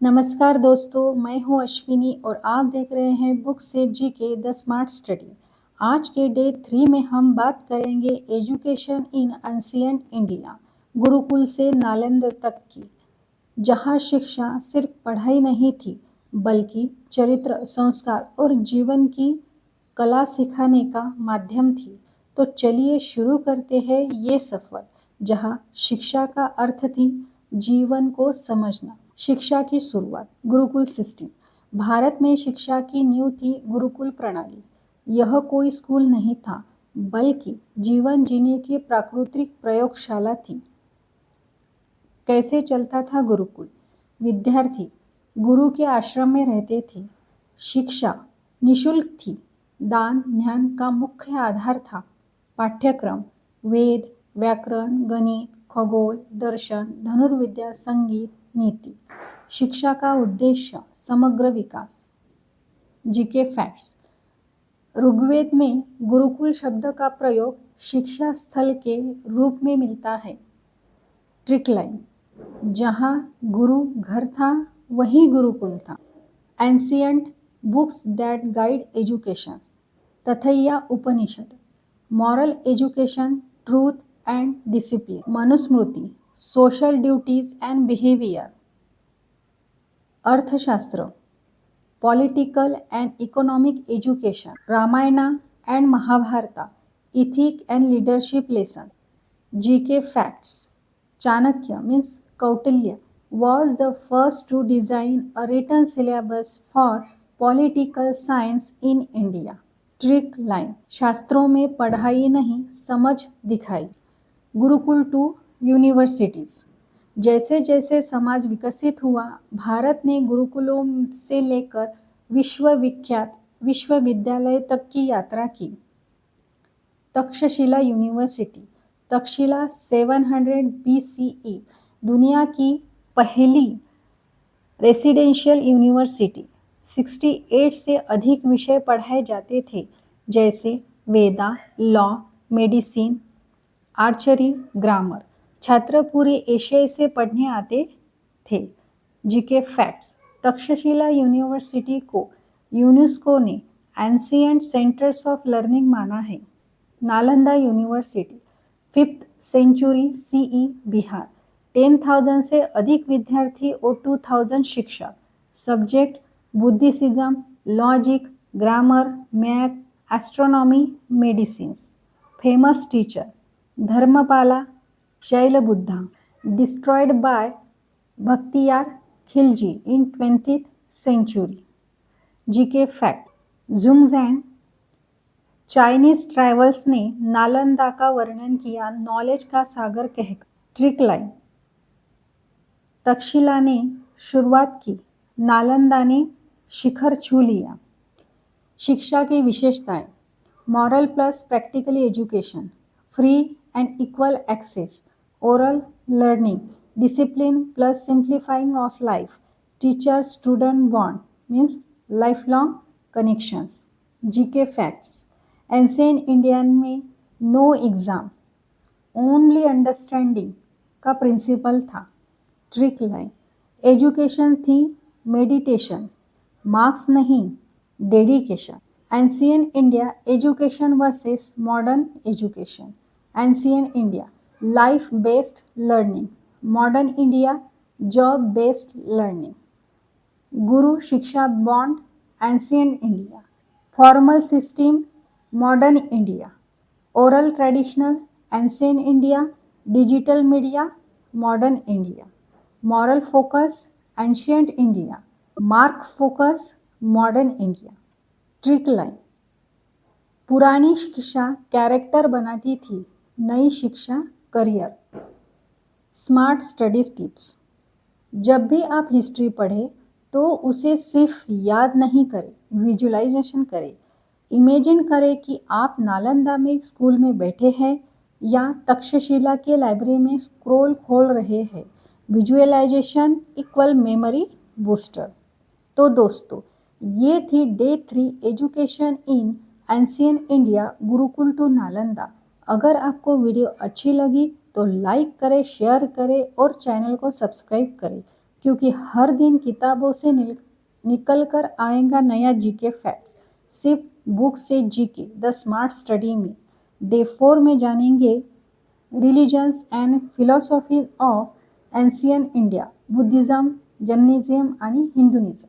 नमस्कार दोस्तों, मैं हूँ अश्विनी और आप देख रहे हैं बुक से जीके द स्मार्ट स्टडी। आज के डे 3 में हम बात करेंगे education in ancient India, Gurukul से नालंदा तक की, जहाँ शिक्षा सिर्फ पढ़ाई नहीं थी बल्कि चरित्र, संस्कार और जीवन की कला सिखाने का माध्यम थी। तो चलिए शुरू करते हैं ये सफ़र, जहाँ शिक्षा का अर्थ थी जीवन को समझना। शिक्षा की शुरुआत गुरुकुल सिस्टम। भारत में शिक्षा की नींव थी गुरुकुल प्रणाली। यह कोई स्कूल नहीं था बल्कि जीवन जीने की प्राकृतिक प्रयोगशाला थी। कैसे चलता था गुरुकुल? विद्यार्थी गुरु के आश्रम में रहते थे। शिक्षा निशुल्क थी। दान ज्ञान का मुख्य आधार था। पाठ्यक्रम वेद, व्याकरण, गणित, खगोल, दर्शन, धनुर्विद्या, संगीत, नीति। शिक्षा का उद्देश्य समग्र विकास। GK facts. ऋग्वेद में गुरुकुल शब्द का प्रयोग शिक्षा स्थल के रूप में मिलता है। ट्रिक लाइन, जहाँ गुरु घर था वही गुरुकुल था। Ancient books that guide education. तथैया Upanishad. Moral education, truth and discipline. Manusmriti, social duties and behaviour. Arthashastra, political and economic education. Ramayana and Mahabharata, ethic and leadership lesson. GK facts. Chanakya means Kautilya was the first to design a written syllabus for political science in India. Trick line, शास्त्रों में पढ़ाई नहीं समझ दिखाई। Gurukul to universities. जैसे जैसे समाज विकसित हुआ, भारत ने गुरुकुलों से लेकर विश्वविख्यात विश्वविद्यालय तक की यात्रा की। तक्षशिला यूनिवर्सिटी। तक्षशिला 700 BCE दुनिया की पहली रेसिडेंशियल यूनिवर्सिटी। 68 से अधिक विषय पढ़ाए जाते थे, जैसे Veda, law, medicine, archery, grammar. छात्र पूरे एशिया से पढ़ने आते थे। GK facts. तक्षशिला यूनिवर्सिटी को यूनेस्को ने एंशिएंट सेंटर्स ऑफ लर्निंग माना है। Nalanda university 5th century CE Bihar. 10,000 से अधिक विद्यार्थी और 2,000 शिक्षक। Subject Buddhism, logic, grammar, math, astronomy, medicines. Famous teacher Dharmapala Shailbuddha. Destroyed by Bakhtiyar Khilji in 20th century. GK fact. Xuanzang Chinese travels ने नालंदा का वर्णन किया नॉलेज का सागर कहकर। ट्रिक लाइन, तक्षशिला ने शुरुआत की, नालंदा ने शिखर छू लिया। शिक्षा की विशेषताएं। Moral plus practical education, free and equal access, oral learning, discipline plus simplifying of life, teacher student bond means life long connections. GK facts. Ancient Indian में नो एग्ज़ाम, ओनली अंडरस्टैंडिंग का प्रिंसिपल था। Trick line, education थी meditation, marks नहीं dedication. Ancient India education versus modern education. Ancient India life based learning, modern India job based learning. Guru shiksha bond, ancient India. Formal system, modern India. Oral traditional, ancient India. Digital media, modern India. Moral focus, ancient India. Mark focus, modern India. Trick line, पुरानी शिक्षा character बनाती थी, नई शिक्षा career. Smart studies tips. जब भी आप history पढ़ें तो उसे सिर्फ याद नहीं करें, विजुअलाइजेशन करें। इमेजिन करें कि आप नालंदा में स्कूल में बैठे हैं या तक्षशिला के लाइब्रेरी में स्क्रोल खोल रहे हैं। Visualisation equal memory booster. तो दोस्तों, ये थी day 3 education in ancient India, gurukul to Nalanda. अगर आपको वीडियो अच्छी लगी तो लाइक करें, शेयर करें और चैनल को सब्सक्राइब करें। क्योंकि हर दिन किताबों से निकल कर आएगा नया जीके फैक्ट्स। सिर्फ बुक से जीके द स्मार्ट स्टडी में। डे 4 में जानेंगे religions and philosophies of ancient India, Buddhism, Jainism आणि हिंदुइझम।